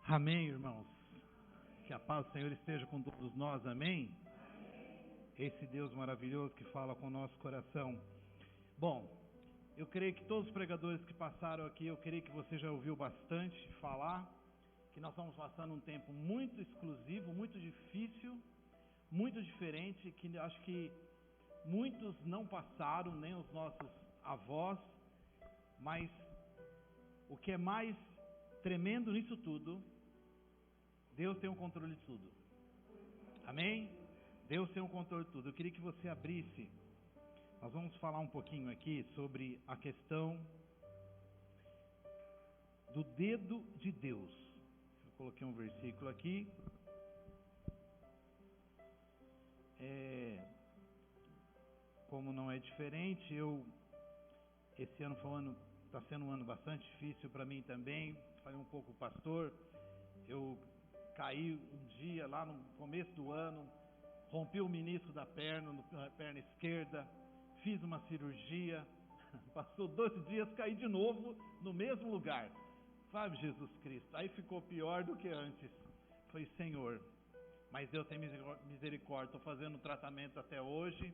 Amém, irmãos. Que a paz do Senhor esteja com todos nós, amém? Esse Deus maravilhoso que fala com o nosso coração. Bom, eu creio que todos os pregadores que passaram aqui, eu creio que você já ouviu bastante falar, que nós estamos passando um tempo muito exclusivo, muito difícil, muito diferente, que acho que muitos não passaram, nem os nossos avós, mas o que é mais tremendo nisso tudo, Deus tem o controle de tudo. Amém? Deus tem o controle de tudo. Eu queria que você abrisse. Nós vamos falar um pouquinho aqui sobre a questão do dedo de Deus. Eu coloquei um versículo aqui. Como não é diferente, esse ano foi um ano, está sendo um ano bastante difícil para mim também. Falei um pouco com o pastor. Eu caí um dia lá no começo do ano, rompi o menisco da perna esquerda, fiz uma cirurgia, passou 12 dias, caí de novo no mesmo lugar. Sabe, Jesus Cristo? Aí ficou pior do que antes. Falei, Senhor, mas Deus tem misericórdia. Estou fazendo tratamento até hoje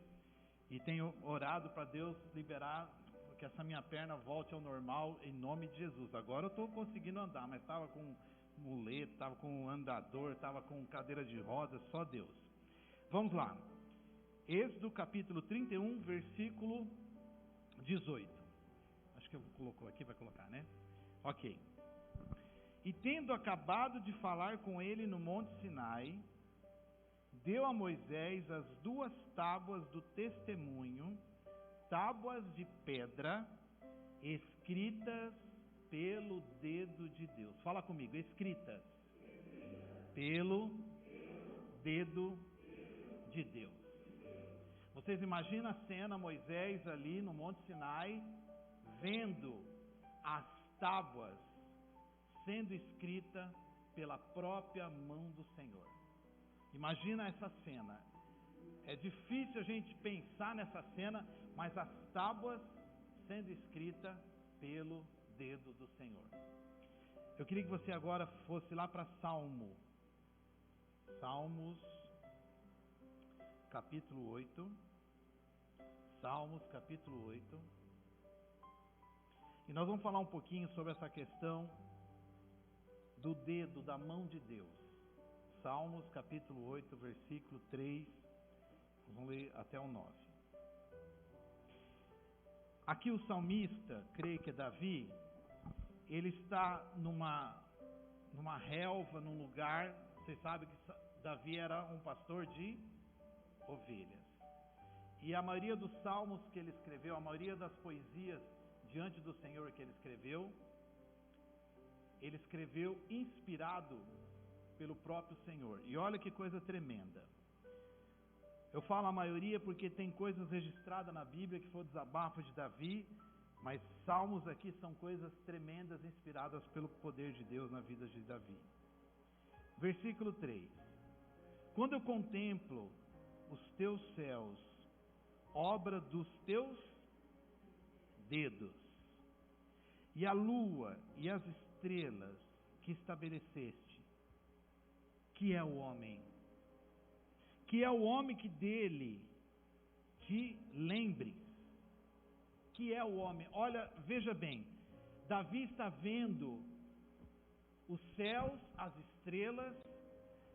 e tenho orado para Deus liberar que essa minha perna volte ao normal em nome de Jesus. Agora eu estou conseguindo andar, mas estava com muleta, estava com andador, estava com cadeira de rodas, só Deus. Vamos lá. Êxodo capítulo 31, versículo 18. Acho que eu colocou aqui, vai colocar, né? Ok. E tendo acabado de falar com ele no monte Sinai, deu a Moisés as 2 tábuas do testemunho, tábuas de pedra, escritas pelo dedo de Deus. Fala comigo, escritas pelo dedo de Deus. Vocês imaginam a cena, Moisés ali no Monte Sinai, vendo as tábuas sendo escritas pela própria mão do Senhor. Imagina essa cena. É difícil a gente pensar nessa cena, mas as tábuas sendo escritas pelo dedo do Senhor. Eu queria que você agora fosse lá para Salmos capítulo 8. Salmos capítulo 8. E nós vamos falar um pouquinho sobre essa questão do dedo, da mão de Deus. Salmos capítulo 8, versículo 3. Vamos ler até o 9. Aqui o salmista, creio que é Davi, ele está numa relva, num lugar. Vocês sabem que Davi era um pastor de ovelhas. E a maioria dos salmos que ele escreveu, a maioria das poesias diante do Senhor que ele escreveu inspirado pelo próprio Senhor. E olha que coisa tremenda. Eu falo a maioria porque tem coisas registradas na Bíblia que foi o desabafo de Davi, mas salmos aqui são coisas tremendas inspiradas pelo poder de Deus na vida de Davi. Versículo 3. Quando eu contemplo os teus céus, obra dos teus dedos, e a lua e as estrelas que estabeleceste, que é o homem? Que é o homem que dele te lembre? Que é o homem? Olha, veja bem, Davi está vendo os céus, as estrelas,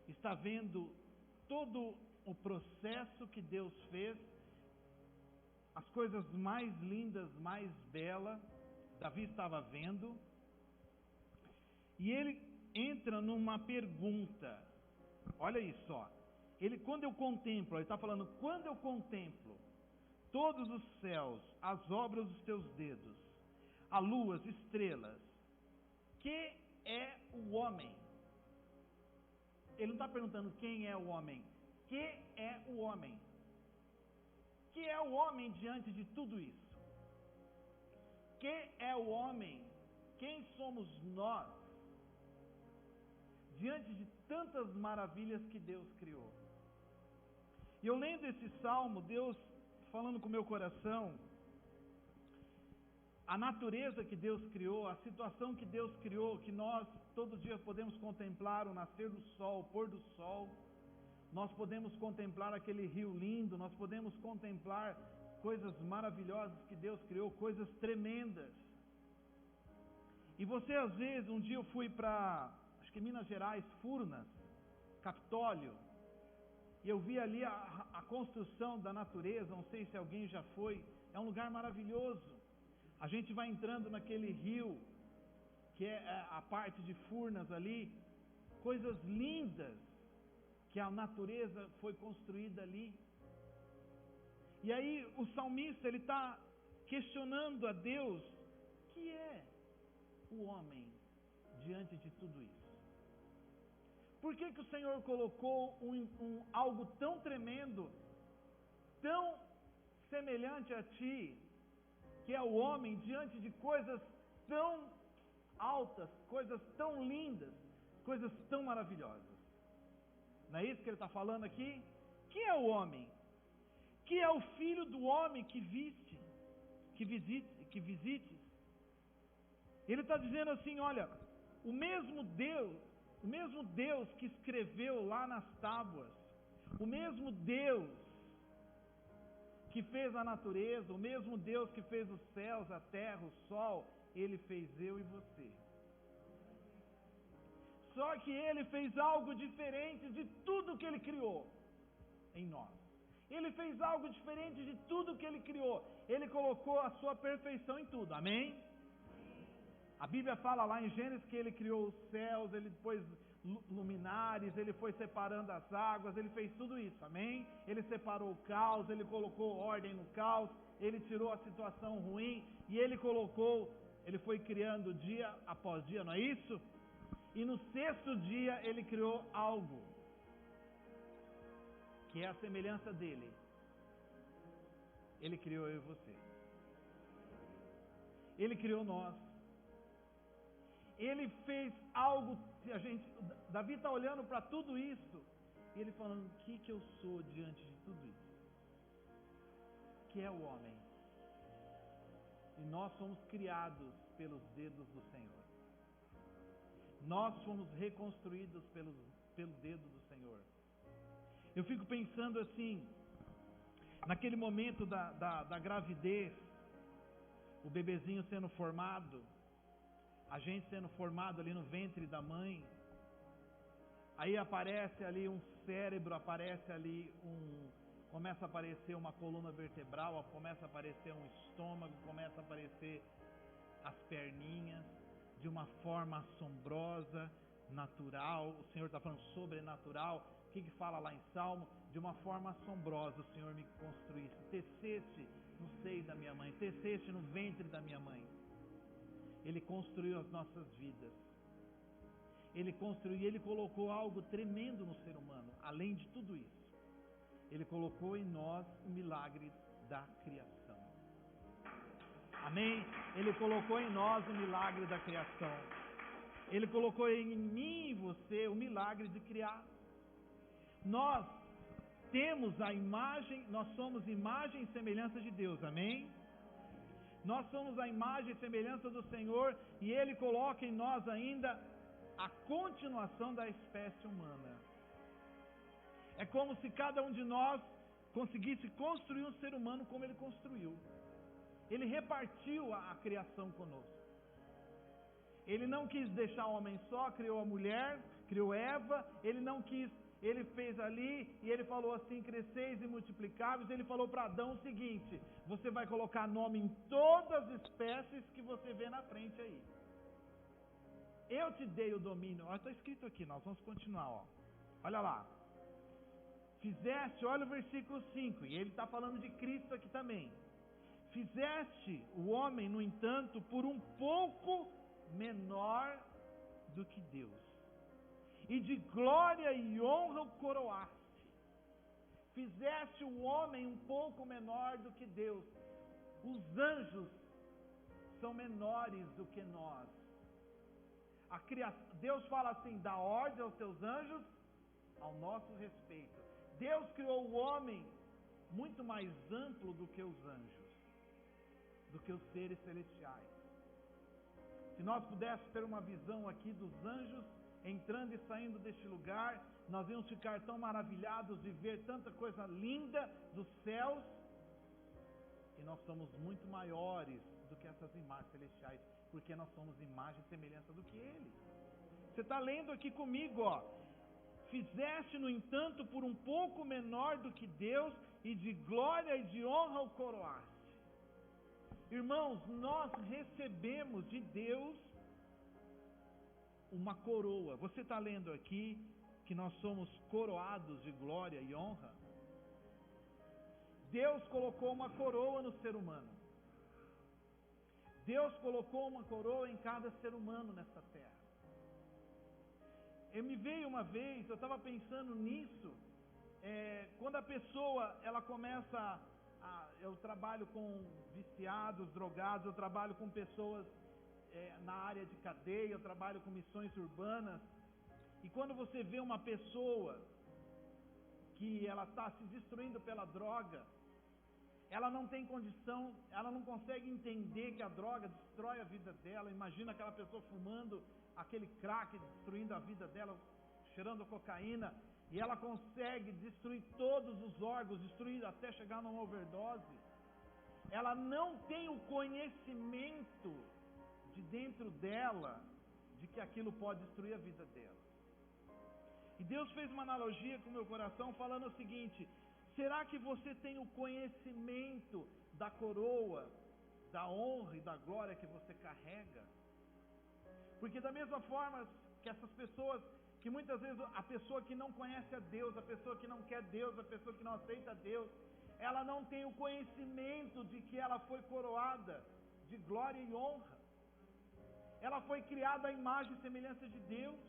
está vendo todo o processo que Deus fez, as coisas mais lindas, mais belas, Davi estava vendo, e ele entra numa pergunta. Olha isso, ó. Quando eu contemplo, ele está falando, quando eu contemplo todos os céus, as obras dos teus dedos, a lua, as estrelas, que é o homem? Ele não está perguntando quem é o homem, que é o homem? Que é o homem diante de tudo isso? Que é o homem? Quem somos nós diante de tantas maravilhas que Deus criou? E eu lendo esse salmo, Deus falando com o meu coração, a natureza que Deus criou, a situação que Deus criou, que nós todo dia podemos contemplar o nascer do sol, o pôr do sol, nós podemos contemplar aquele rio lindo, nós podemos contemplar coisas maravilhosas que Deus criou, coisas tremendas. E você às vezes, um dia eu fui para, acho que Minas Gerais, Furnas, Capitólio, e eu vi ali a construção da natureza, não sei se alguém já foi, é um lugar maravilhoso. A gente vai entrando naquele rio, que é a parte de Furnas ali, coisas lindas, que a natureza foi construída ali. E aí o salmista, ele está questionando a Deus, que é o homem diante de tudo isso? Por que o Senhor colocou algo tão tremendo, tão semelhante a ti, que é o homem, diante de coisas tão altas, coisas tão lindas, coisas tão maravilhosas? Não é isso que ele está falando aqui? Que é o homem? Que é o filho do homem que visites? Ele está dizendo assim, olha, o mesmo Deus que escreveu lá nas tábuas, o mesmo Deus que fez a natureza, o mesmo Deus que fez os céus, a terra, o sol, Ele fez eu e você. Só que Ele fez algo diferente de tudo que Ele criou em nós. Ele fez algo diferente de tudo que Ele criou. Ele colocou a sua perfeição em tudo, amém? A Bíblia fala lá em Gênesis que Ele criou os céus, Ele pôs luminares, Ele foi separando as águas, Ele fez tudo isso, amém? Ele separou o caos, Ele colocou ordem no caos, Ele tirou a situação ruim e Ele foi criando dia após dia, não é isso? E no sexto dia Ele criou algo, que é a semelhança dEle. Ele criou eu e você. Ele criou nós. Ele fez algo, Davi está olhando para tudo isso, e ele falando, o que eu sou diante de tudo isso? Que é o homem. E nós somos criados pelos dedos do Senhor. Nós fomos reconstruídos pelo dedo do Senhor. Eu fico pensando assim, naquele momento da gravidez, o bebezinho sendo formado, a gente sendo formado ali no ventre da mãe, aí aparece ali um cérebro, começa a aparecer uma coluna vertebral, começa a aparecer um estômago, começa a aparecer as perninhas, de uma forma assombrosa, natural. O Senhor está falando sobrenatural. O que fala lá em Salmo? De uma forma assombrosa o Senhor me construísse, teceste no seio da minha mãe, teceste no ventre da minha mãe. Ele construiu as nossas vidas. Ele colocou algo tremendo no ser humano. Além de tudo isso, Ele colocou em nós o milagre da criação. Amém? Ele colocou em nós o milagre da criação. Ele colocou em mim e você o milagre de criar. Nós temos nós somos imagem e semelhança de Deus. Amém? Nós somos a imagem e semelhança do Senhor, e Ele coloca em nós ainda a continuação da espécie humana. É como se cada um de nós conseguisse construir um ser humano como Ele construiu. Ele repartiu a criação conosco. Ele não quis deixar o homem só, criou a mulher, criou Eva, Ele fez ali, e Ele falou assim, cresceis e multiplicáveis. Ele falou para Adão o seguinte, você vai colocar nome em todas as espécies que você vê na frente aí. Eu te dei o domínio. Está escrito aqui, nós vamos continuar, ó. Olha lá. Olha o versículo 5, e ele está falando de Cristo aqui também. Fizeste o homem, no entanto, por um pouco menor do que Deus, e de glória e honra o coroaste. Fizeste o homem um pouco menor do que Deus. Os anjos são menores do que nós. Deus fala assim, dá ordem aos teus anjos ao nosso respeito. Deus criou o homem muito mais amplo do que os anjos, do que os seres celestiais. Se nós pudéssemos ter uma visão aqui dos anjos entrando e saindo deste lugar, nós íamos ficar tão maravilhados de ver tanta coisa linda dos céus, e nós somos muito maiores do que essas imagens celestiais, porque nós somos imagem e semelhança do que Ele. Você está lendo aqui comigo, ó. Fizeste, no entanto, por um pouco menor do que Deus, e de glória e de honra o coroaste. Irmãos, nós recebemos de Deus uma coroa. Você está lendo aqui que nós somos coroados de glória e honra? Deus colocou uma coroa no ser humano. Deus colocou uma coroa em cada ser humano nessa terra. Me veio uma vez, eu estava pensando nisso, quando a pessoa, ela começa eu trabalho com viciados, drogados, eu trabalho com pessoas na área de cadeia, eu trabalho com missões urbanas, e quando você vê uma pessoa que ela está se destruindo pela droga, ela não tem condição, ela não consegue entender que a droga destrói a vida dela. Imagina aquela pessoa fumando aquele crack, destruindo a vida dela, cheirando cocaína, e ela consegue destruir todos os órgãos, destruir até chegar numa overdose. Ela não tem o conhecimento de dentro dela de que aquilo pode destruir a vida dela. E Deus fez uma analogia com o meu coração falando o seguinte: será que você tem o conhecimento da coroa, da honra e da glória que você carrega? Porque da mesma forma que essas pessoas, que muitas vezes a pessoa que não conhece a Deus, a pessoa que não quer Deus, a pessoa que não aceita Deus, ela não tem o conhecimento de que ela foi coroada de glória e honra. Ela foi criada à imagem e semelhança de Deus.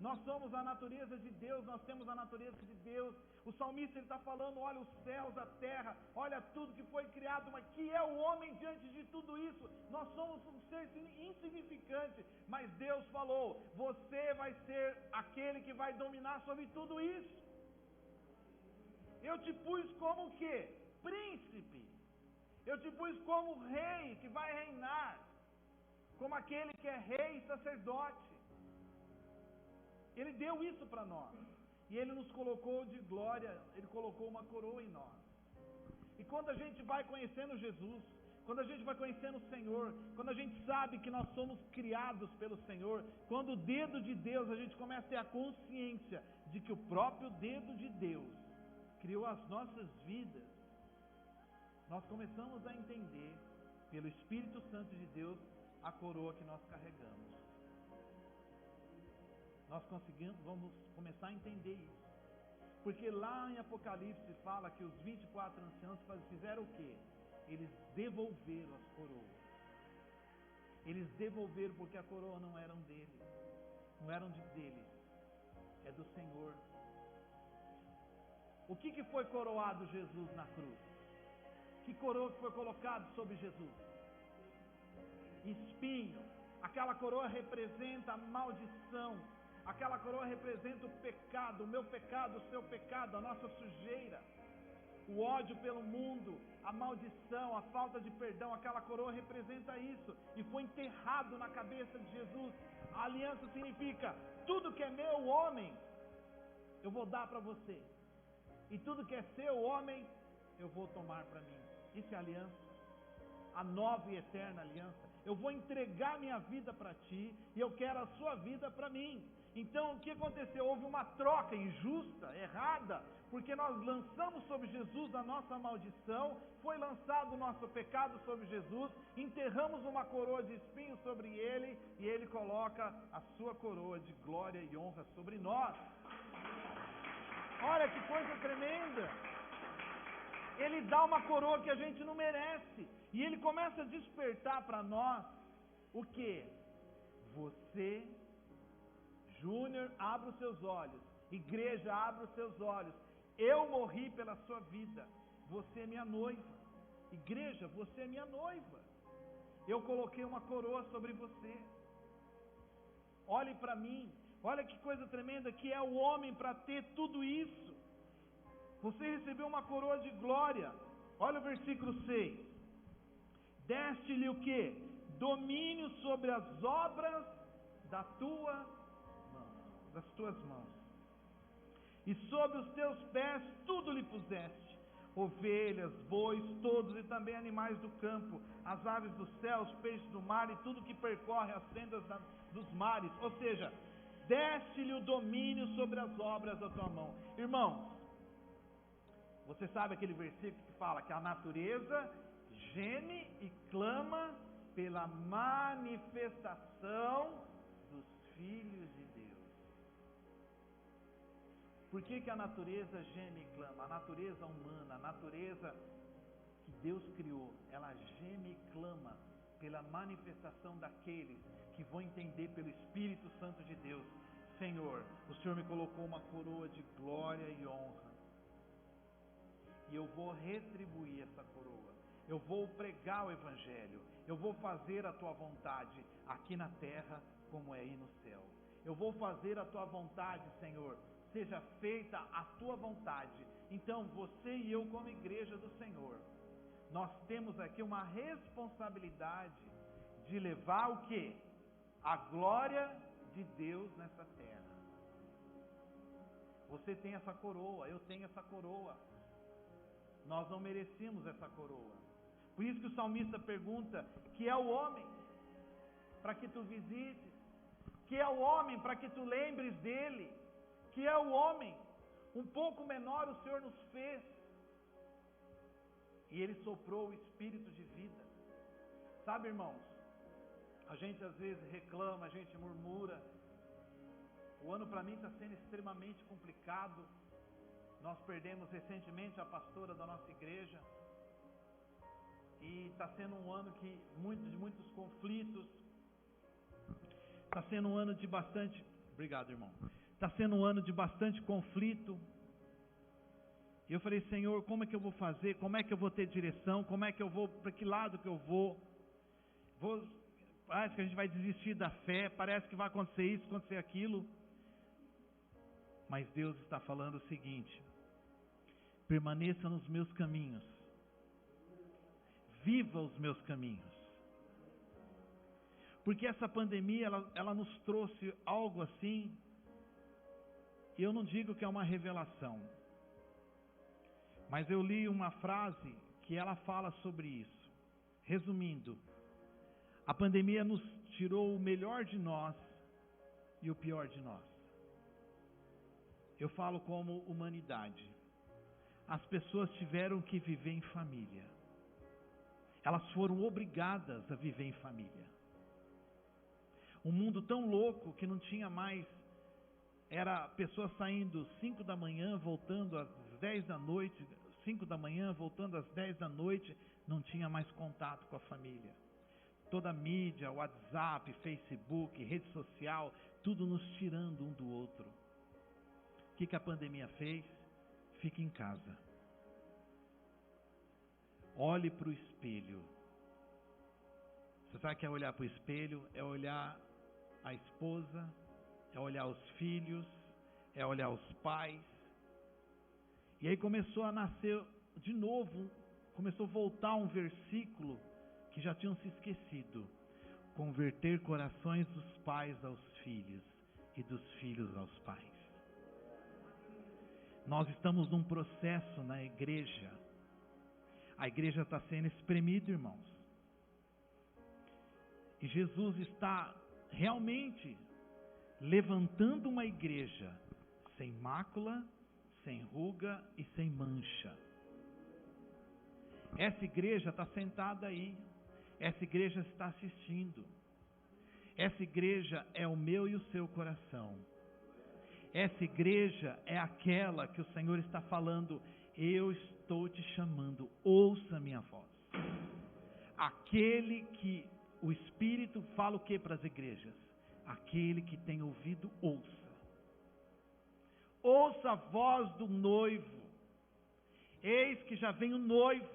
Nós somos a natureza de Deus, nós temos a natureza de Deus. O salmista está falando: olha os céus, a terra, olha tudo que foi criado, mas que é o homem diante de tudo isso? Nós somos um ser insignificante, mas Deus falou: você vai ser aquele que vai dominar sobre tudo isso. Eu te pus como o quê? Príncipe. Eu te pus como rei que vai reinar, como aquele que é rei e sacerdote. Ele deu isso para nós, e Ele nos colocou de glória, Ele colocou uma coroa em nós. E quando a gente vai conhecendo Jesus, quando a gente vai conhecendo o Senhor, quando a gente sabe que nós somos criados pelo Senhor, quando o dedo de Deus, a gente começa a ter a consciência de que o próprio dedo de Deus criou as nossas vidas, nós começamos a entender, pelo Espírito Santo de Deus, a coroa que nós carregamos. Nós vamos começar a entender isso. Porque lá em Apocalipse fala que os 24 anciãos fizeram o quê? Eles devolveram as coroas. Eles devolveram porque a coroa não eram dele, não eram deles, é do Senhor. O que foi coroado Jesus na cruz? Que coroa que foi colocado sobre Jesus? Espinho. Aquela coroa representa a maldição. Aquela coroa representa o pecado, o meu pecado, o seu pecado, a nossa sujeira, o ódio pelo mundo, a maldição, a falta de perdão. Aquela coroa representa isso, e foi enterrado na cabeça de Jesus. A aliança significa: tudo que é meu, homem, eu vou dar para você, e tudo que é seu, homem, eu vou tomar para mim. Isso é aliança, a nova e eterna aliança. Eu vou entregar minha vida para ti, e eu quero a sua vida para mim. Então o que aconteceu? Houve uma troca injusta, errada, porque nós lançamos sobre Jesus a nossa maldição, foi lançado o nosso pecado sobre Jesus, enterramos uma coroa de espinhos sobre ele, e ele coloca a sua coroa de glória e honra sobre nós. Olha que coisa tremenda! Ele dá uma coroa que a gente não merece, e ele começa a despertar para nós o que? Você, Júnior, abra os seus olhos. Igreja, abra os seus olhos. Eu morri pela sua vida. Você é minha noiva. Igreja, você é minha noiva. Eu coloquei uma coroa sobre você. Olhe para mim. Olha que coisa tremenda que é o homem para ter tudo isso. Você recebeu uma coroa de glória. Olha o versículo 6. Deste-lhe o quê? Domínio sobre as obras das tuas mãos. E sobre os teus pés tudo lhe puseste: ovelhas, bois, todos, e também animais do campo, as aves dos céus, peixes do mar, e tudo que percorre as sendas dos mares. Ou seja, deste-lhe o domínio sobre as obras da tua mão. Irmãos, você sabe aquele versículo que fala que a natureza geme e clama pela manifestação dos filhos de Deus. Por que a natureza geme e clama? A natureza humana, a natureza que Deus criou, ela geme e clama pela manifestação daqueles que vão entender pelo Espírito Santo de Deus: Senhor, o Senhor me colocou uma coroa de glória e honra, e eu vou retribuir essa coroa. Eu vou pregar o Evangelho, eu vou fazer a tua vontade aqui na terra como é aí no céu. Eu vou fazer a tua vontade, Senhor, seja feita a tua vontade. Então você e eu, como igreja do Senhor, nós temos aqui uma responsabilidade de levar o quê? A glória de Deus nessa terra. Você tem essa coroa, eu tenho essa coroa. Nós não merecemos essa coroa. Por isso que o salmista pergunta: que é o homem para que tu visites? Que é o homem para que tu lembres dele? Que é o homem? Um pouco menor o Senhor nos fez, e Ele soprou o Espírito de vida. Sabe, irmãos, a gente às vezes reclama, a gente murmura. O ano para mim está sendo extremamente complicado. Nós perdemos recentemente a pastora da nossa igreja, e está sendo um ano de muitos conflitos. Está sendo um ano de bastante... Obrigado, irmão. Está sendo um ano de bastante conflito. E eu falei: Senhor, como é que eu vou fazer? Como é que eu vou ter direção? Como é que eu vou? Para que lado que eu vou? Parece que a gente vai desistir da fé. Parece que vai acontecer isso, acontecer aquilo. Mas Deus está falando o seguinte: permaneça nos meus caminhos. Viva os meus caminhos. Porque essa pandemia, ela nos trouxe algo assim. E eu não digo que é uma revelação, mas eu li uma frase que ela fala sobre isso. Resumindo, a pandemia nos tirou o melhor de nós e o pior de nós. Eu falo como humanidade. As pessoas tiveram que viver em família. Elas foram obrigadas a viver em família. Um mundo tão louco que não tinha mais... Era pessoas saindo 5 da manhã, voltando às 10 da noite, 5 da manhã, voltando às 10 da noite, não tinha mais contato com a família. Toda a mídia, WhatsApp, Facebook, rede social, tudo nos tirando um do outro. O que a pandemia fez? Fique em casa. Olhe para o espelho. Você sabe o que é olhar para o espelho? É olhar a esposa, é olhar os filhos, é olhar os pais. E aí começou a nascer de novo, começou a voltar um versículo que já tinham se esquecido: converter corações dos pais aos filhos e dos filhos aos pais. Nós estamos num processo na igreja. A igreja está sendo espremida, irmãos. E Jesus está realmente levantando uma igreja sem mácula, sem ruga e sem mancha. Essa igreja está sentada aí. Essa igreja está assistindo. Essa igreja é o meu e o seu coração. Essa igreja é aquela que o Senhor está falando: eu estou te chamando, ouça a minha voz. Aquele que o Espírito fala o que para as igrejas? Aquele que tem ouvido, ouça. Ouça a voz do noivo. Eis que já vem o noivo.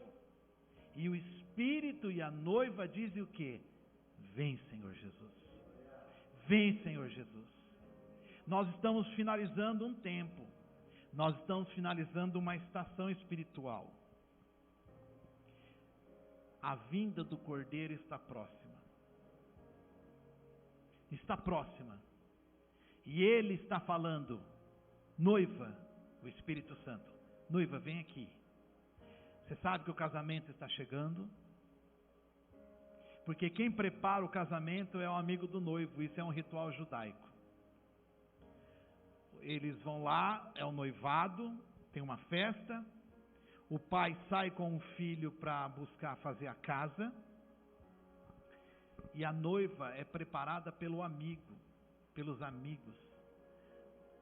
E o Espírito e a noiva dizem o que? Vem, Senhor Jesus. Vem, Senhor Jesus. Nós estamos finalizando um tempo. Nós estamos finalizando uma estação espiritual. A vinda do Cordeiro está próxima. Está próxima. E Ele está falando, noiva, o Espírito Santo, noiva, vem aqui. Você sabe que o casamento está chegando? Porque quem prepara o casamento é o amigo do noivo, isso é um ritual judaico. Eles vão lá, é o noivado, tem uma festa, o pai sai com o filho para buscar fazer a casa, e a noiva é preparada pelo amigo, pelos amigos.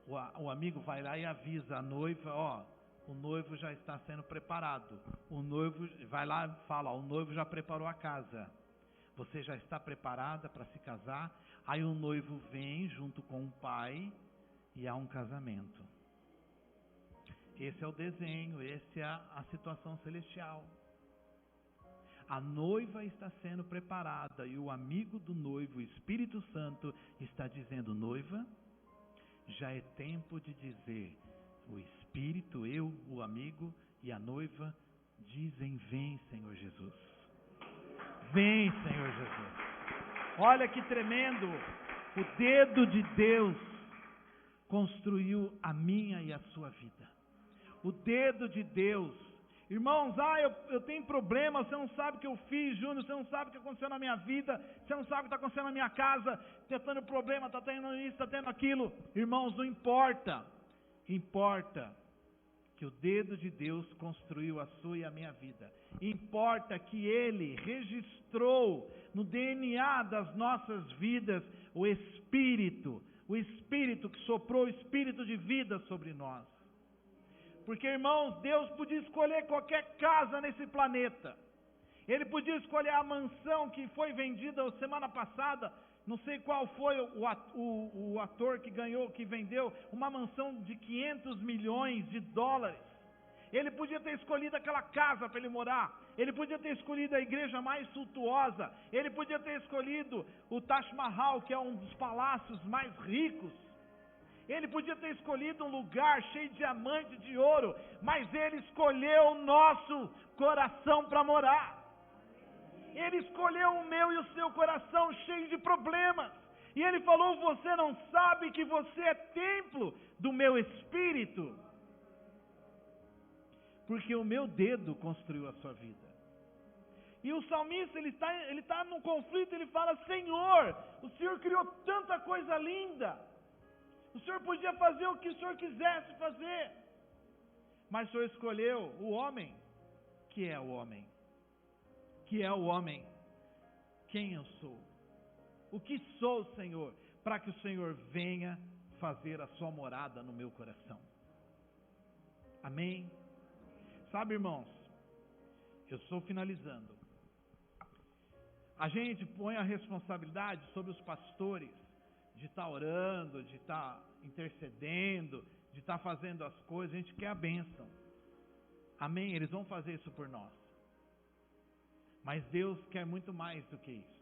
O amigo vai lá e avisa a noiva, o noivo já está sendo preparado. O noivo vai lá e fala, o noivo já preparou a casa. Você já está preparada para se casar? Aí o noivo vem junto com o pai e há um casamento. Esse é o desenho, essa é a situação celestial. A noiva está sendo preparada e o amigo do noivo, o Espírito Santo, está dizendo, noiva, já é tempo de dizer, o Espírito, eu, o amigo e a noiva dizem, vem Senhor Jesus. Vem Senhor Jesus. Olha que tremendo, o dedo de Deus construiu a minha e a sua vida. O dedo de Deus. Irmãos, eu tenho problema, você não sabe o que eu fiz, Júnior, você não sabe o que aconteceu na minha vida, você não sabe o que está acontecendo na minha casa, está tendo problema, está tendo isso, está tendo aquilo. Irmãos, não importa. Importa que o dedo de Deus construiu a sua e a minha vida. Importa que Ele registrou no DNA das nossas vidas o Espírito que soprou o Espírito de vida sobre nós. Porque, irmãos, Deus podia escolher qualquer casa nesse planeta. Ele podia escolher a mansão que foi vendida semana passada. Não sei qual foi o ator que ganhou, que vendeu uma mansão de 500 milhões de dólares. Ele podia ter escolhido aquela casa para ele morar. Ele podia ter escolhido a igreja mais suntuosa. Ele podia ter escolhido o Taj Mahal, que é um dos palácios mais ricos. Ele podia ter escolhido um lugar cheio de diamante, de ouro, mas Ele escolheu o nosso coração para morar. Ele escolheu o meu e o seu coração cheio de problemas. E Ele falou, você não sabe que você é templo do meu Espírito? Porque o meu dedo construiu a sua vida. E o salmista, ele está num conflito, ele fala, Senhor, o Senhor criou tanta coisa linda. O Senhor podia fazer o que o Senhor quisesse fazer. Mas o Senhor escolheu o homem. Que é o homem? Que é o homem? Quem eu sou? O que sou, Senhor? Para que o Senhor venha fazer a sua morada no meu coração. Amém? Sabe, irmãos, eu estou finalizando. A gente põe a responsabilidade sobre os pastores de estar orando, de estar intercedendo, de estar fazendo as coisas. A gente quer a bênção. Amém? Eles vão fazer isso por nós. Mas Deus quer muito mais do que isso.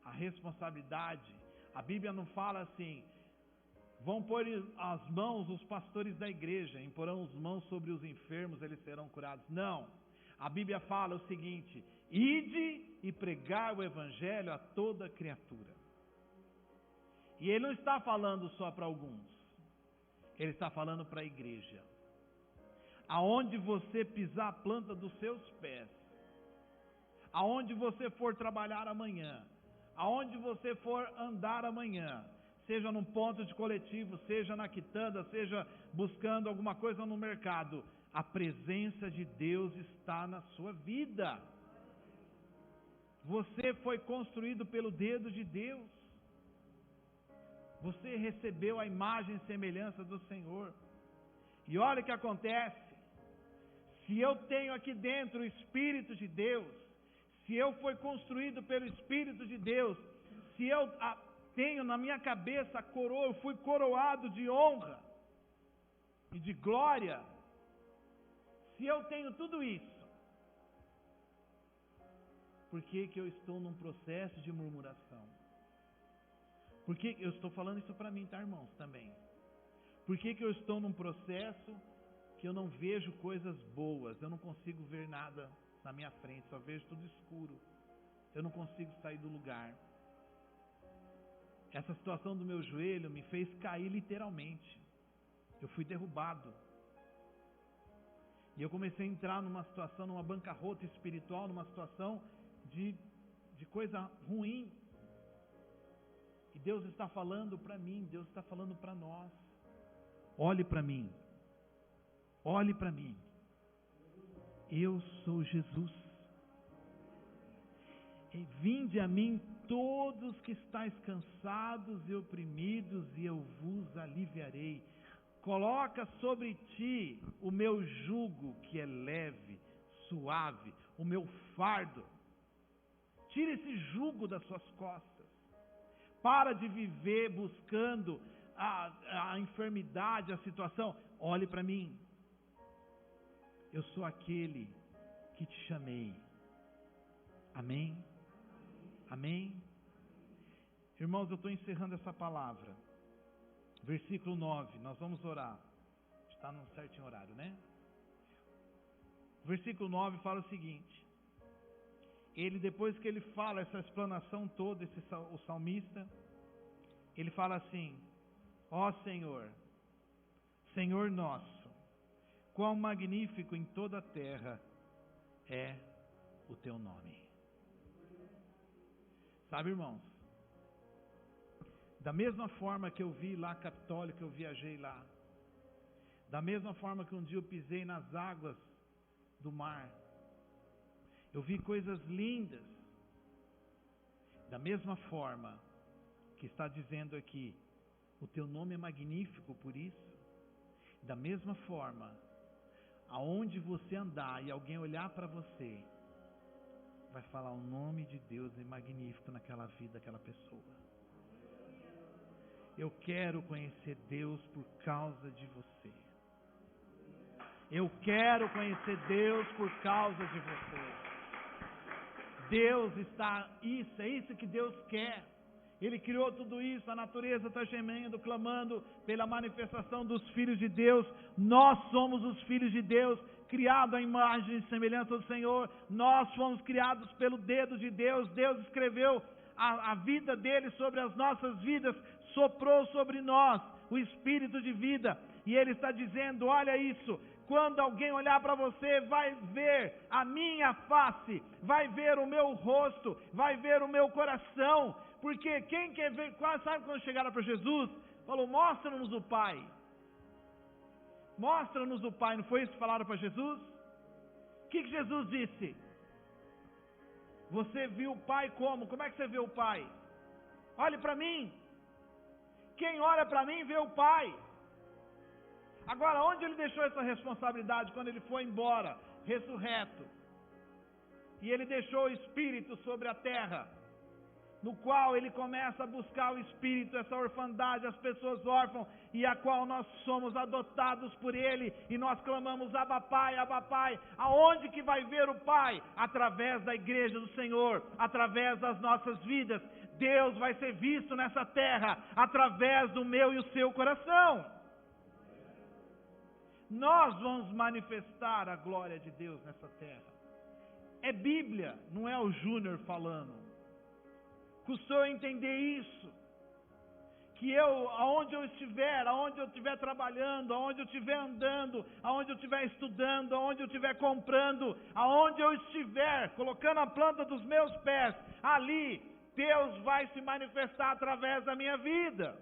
A responsabilidade, a Bíblia não fala assim, vão pôr as mãos os pastores da igreja, imporão as mãos sobre os enfermos, eles serão curados. Não. A Bíblia fala o seguinte, ide e pregai o evangelho a toda criatura. E Ele não está falando só para alguns. Ele está falando para a igreja. Aonde você pisar a planta dos seus pés, aonde você for trabalhar amanhã, aonde você for andar amanhã, seja num ponto de coletivo, seja na quitanda, seja buscando alguma coisa no mercado, a presença de Deus está na sua vida. Você foi construído pelo dedo de Deus. Você recebeu a imagem e semelhança do Senhor. E olha o que acontece. Se eu tenho aqui dentro o Espírito de Deus, se eu fui construído pelo Espírito de Deus, se eu tenho na minha cabeça a coroa, eu fui coroado de honra e de glória, se eu tenho tudo isso, por que que eu estou num processo de murmuração? Por que eu estou falando isso para mim, tá, irmãos, também? Por que que eu estou num processo que eu não vejo coisas boas, eu não consigo ver nada na minha frente, só vejo tudo escuro. Eu não consigo sair do lugar. Essa situação do meu joelho me fez cair literalmente. Eu fui derrubado. E eu comecei a entrar numa situação, numa bancarrota espiritual, numa situação de coisa ruim. E Deus está falando para mim, Deus está falando para nós. Olhe para mim. Olhe para mim. Eu sou Jesus. E vinde a mim todos que estáis cansados e oprimidos, e eu vos aliviarei. Coloca sobre ti o meu jugo, que é leve, suave, o meu fardo. Tira esse jugo das suas costas. Para de viver buscando a enfermidade, a situação. Olhe para mim. Eu sou aquele que te chamei. Amém? Amém? Irmãos, eu estou encerrando essa palavra. Versículo 9, nós vamos orar. Está num certo horário, né? Versículo 9 fala o seguinte. Ele, depois que ele fala essa explanação toda, o salmista, ele fala assim: ó Senhor, Senhor nosso, quão magnífico em toda a terra é o teu nome. Sabe, irmãos, da mesma forma que eu vi lá Católica, eu viajei lá, da mesma forma que um dia eu pisei nas águas do mar, eu vi coisas lindas, da mesma forma que está dizendo aqui, o teu nome é magnífico por isso, da mesma forma, aonde você andar e alguém olhar para você, vai falar o nome de Deus é magnífico naquela vida daquela pessoa. Eu quero conhecer Deus por causa de você. Eu quero conhecer Deus por causa de você. Deus está, é isso que Deus quer. Ele criou tudo isso, a natureza está gemendo, clamando pela manifestação dos filhos de Deus. Nós somos os filhos de Deus, criados à imagem e semelhança do Senhor. Nós fomos criados pelo dedo de Deus. Deus escreveu a vida dele sobre as nossas vidas, soprou sobre nós o Espírito de vida. E Ele está dizendo, olha isso, quando alguém olhar para você, vai ver a minha face, vai ver o meu rosto, vai ver o meu coração. Porque quem quer ver, sabe quando chegaram para Jesus? Falou, mostra-nos o Pai. Mostra-nos o Pai, não foi isso que falaram para Jesus? O que Jesus disse? Você viu o Pai como? Como é que você vê o Pai? Olhe para mim. Quem olha para mim vê o Pai. Agora, onde ele deixou essa responsabilidade? Quando ele foi embora, ressurreto. E ele deixou o Espírito sobre a terra, no qual ele começa a buscar o Espírito, essa orfandade, as pessoas órfãs, e a qual nós somos adotados por Ele, e nós clamamos, Abba Pai, Abba Pai. Aonde que vai ver o Pai? Através da igreja do Senhor, através das nossas vidas. Deus vai ser visto nessa terra, através do meu e o seu coração. Nós vamos manifestar a glória de Deus nessa terra. É Bíblia, não é o Júnior falando. Custou eu entender isso, que aonde eu estiver trabalhando, aonde eu estiver andando, aonde eu estiver estudando, aonde eu estiver comprando, aonde eu estiver colocando a planta dos meus pés, ali Deus vai se manifestar através da minha vida.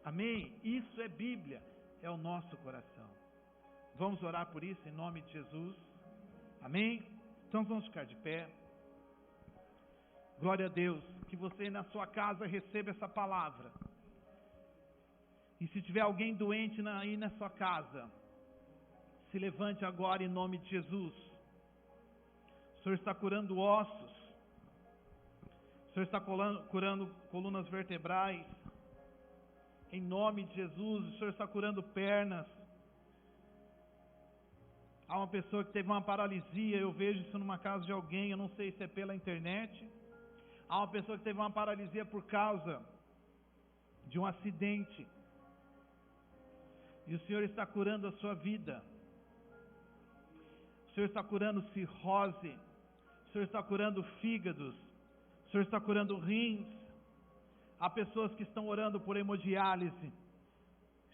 Amém? Isso é Bíblia, é o nosso coração. Vamos orar por isso em nome de Jesus. Amém? Então vamos ficar de pé. Glória a Deus, que você na sua casa receba essa palavra. E se tiver alguém doente aí na sua casa, se levante agora em nome de Jesus. O Senhor está curando ossos. O Senhor está curando colunas vertebrais. Em nome de Jesus, o Senhor está curando pernas. Há uma pessoa que teve uma paralisia, eu vejo isso numa casa de alguém, eu não sei se é pela internet. Há uma pessoa que teve uma paralisia por causa de um acidente. E o Senhor está curando a sua vida. O Senhor está curando cirrose. O Senhor está curando fígados. O Senhor está curando rins. Há pessoas que estão orando por hemodiálise.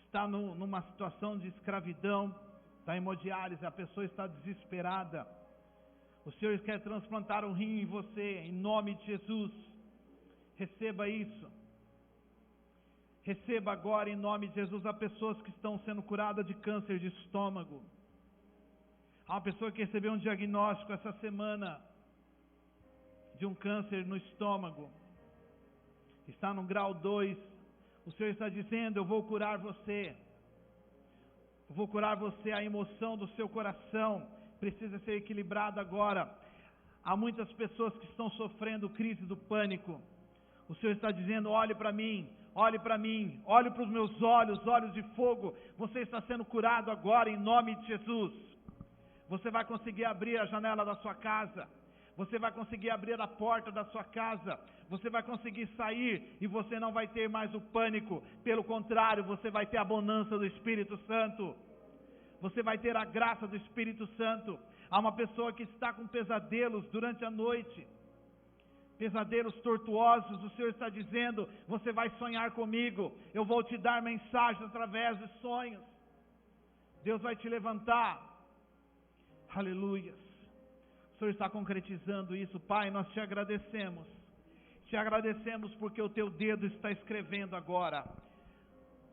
Está numa situação de escravidão da hemodiálise. A pessoa está desesperada. O Senhor quer transplantar um rim em você, em nome de Jesus. Receba isso. Receba agora em nome de Jesus. Há pessoas que estão sendo curadas de câncer de estômago. Há uma pessoa que recebeu um diagnóstico essa semana de um câncer no estômago. Está no grau 2. O Senhor está dizendo: eu vou curar você. Eu vou curar você. A emoção do seu coração precisa ser equilibrada agora. Há muitas pessoas que estão sofrendo crise do pânico. O Senhor está dizendo: olhe para mim. Olhe para mim, olhe para os meus olhos, olhos de fogo. Você está sendo curado agora em nome de Jesus. Você vai conseguir abrir a janela da sua casa. Você vai conseguir abrir a porta da sua casa. Você vai conseguir sair e você não vai ter mais o pânico. Pelo contrário, você vai ter a bonança do Espírito Santo. Você vai ter a graça do Espírito Santo. Há uma pessoa que está com pesadelos durante a noite. Pesadelos tortuosos. O Senhor está dizendo: você vai sonhar comigo. Eu vou te dar mensagens através de sonhos. Deus vai te levantar. Aleluia. O Senhor está concretizando isso. Pai, nós te agradecemos. Te agradecemos porque o teu dedo está escrevendo agora.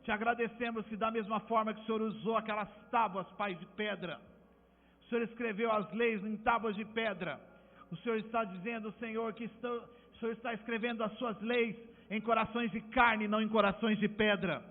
Te agradecemos que da mesma forma que o Senhor usou aquelas tábuas, Pai, de pedra, o Senhor escreveu as leis em tábuas de pedra. O Senhor está dizendo, Senhor, que o Senhor está escrevendo as suas leis em corações de carne, não em corações de pedra.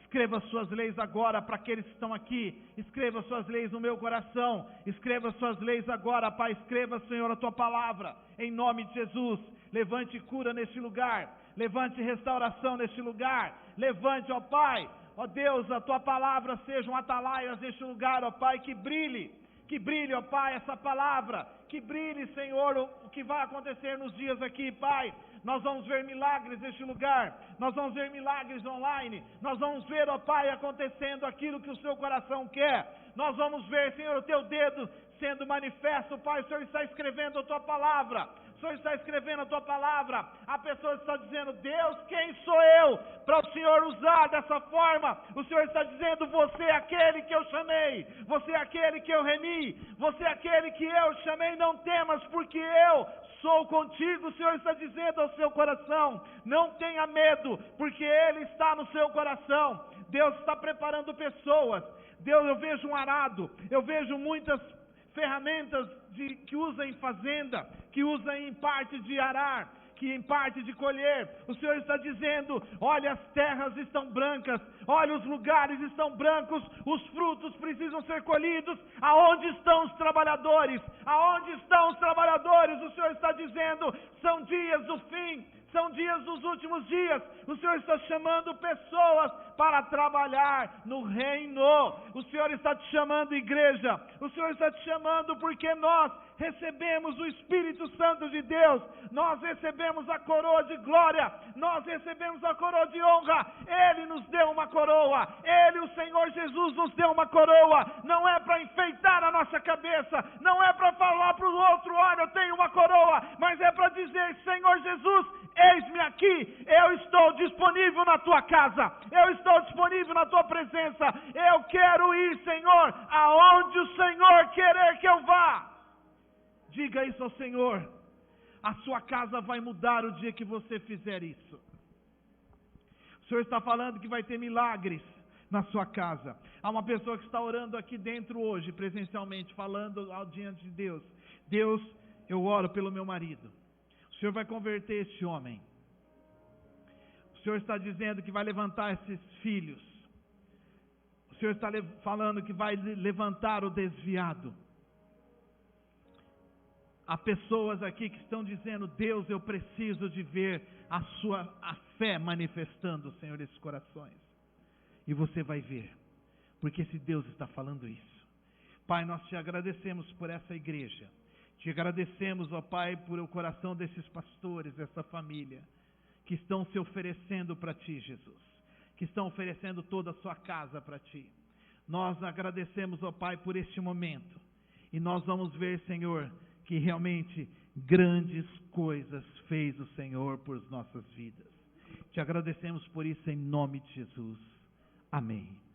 Escreva as suas leis agora para aqueles que estão aqui. Escreva as suas leis no meu coração. Escreva as suas leis agora, Pai. Escreva, Senhor, a tua palavra, em nome de Jesus. Levante cura neste lugar. Levante restauração neste lugar. Levante, ó Pai, ó Deus, a tua palavra sejam atalaias neste lugar, ó Pai, que brilhe, ó Pai, essa palavra, que brilhe, Senhor, o que vai acontecer nos dias aqui, Pai. Nós vamos ver milagres neste lugar, nós vamos ver milagres online, nós vamos ver, ó Pai, acontecendo aquilo que o seu coração quer. Nós vamos ver, Senhor, o teu dedo sendo manifesto, Pai. O Senhor está escrevendo a tua palavra. O Senhor está escrevendo a tua palavra. A pessoa está dizendo: Deus, quem sou eu para o Senhor usar dessa forma? O Senhor está dizendo: você é aquele que eu chamei, você é aquele que eu remi, você é aquele que eu chamei. Não temas, porque eu sou contigo. O Senhor está dizendo ao seu coração: não tenha medo, porque Ele está no seu coração. Deus está preparando pessoas. Deus, eu vejo um arado, eu vejo muitas ferramentas que usa em fazenda, que usa em parte de arar, que em parte de colher. O Senhor está dizendo: olha, as terras estão brancas, olha, os lugares estão brancos, os frutos precisam ser colhidos. Aonde estão os trabalhadores? Aonde estão os trabalhadores? O Senhor está dizendo: são dias do fim, são dias dos últimos dias. O Senhor está chamando pessoas para trabalhar no reino. O Senhor está te chamando, igreja. O Senhor está te chamando porque nós recebemos o Espírito Santo de Deus. Nós recebemos a coroa de glória. Nós recebemos a coroa de honra. Ele nos deu uma coroa. Ele, o Senhor Jesus, nos deu uma coroa. Não é para enfeitar a nossa cabeça. Não é para falar para o outro: olha, eu tenho uma coroa. Mas é para dizer: Senhor Jesus, eis-me aqui, eu estou disponível na tua casa, eu estou disponível na tua presença, eu quero ir, Senhor, aonde o Senhor querer que eu vá. Diga isso ao Senhor. A sua casa vai mudar o dia que você fizer isso. O Senhor está falando que vai ter milagres na sua casa. Há uma pessoa que está orando aqui dentro hoje, presencialmente, falando diante de Deus: Deus, eu oro pelo meu marido. O Senhor vai converter esse homem. O Senhor está dizendo que vai levantar esses filhos. O Senhor está falando que vai levantar o desviado. Há pessoas aqui que estão dizendo: Deus, eu preciso de ver a fé manifestando, Senhor, esses corações. E você vai ver, porque esse Deus está falando isso. Pai, nós te agradecemos por essa igreja. Te agradecemos, ó Pai, por o coração desses pastores, dessa família, que estão se oferecendo para Ti, Jesus, que estão oferecendo toda a sua casa para Ti. Nós agradecemos, ó Pai, por este momento, E nós vamos ver, Senhor, que realmente grandes coisas fez o Senhor por nossas vidas. Te agradecemos por isso em nome de Jesus. Amém.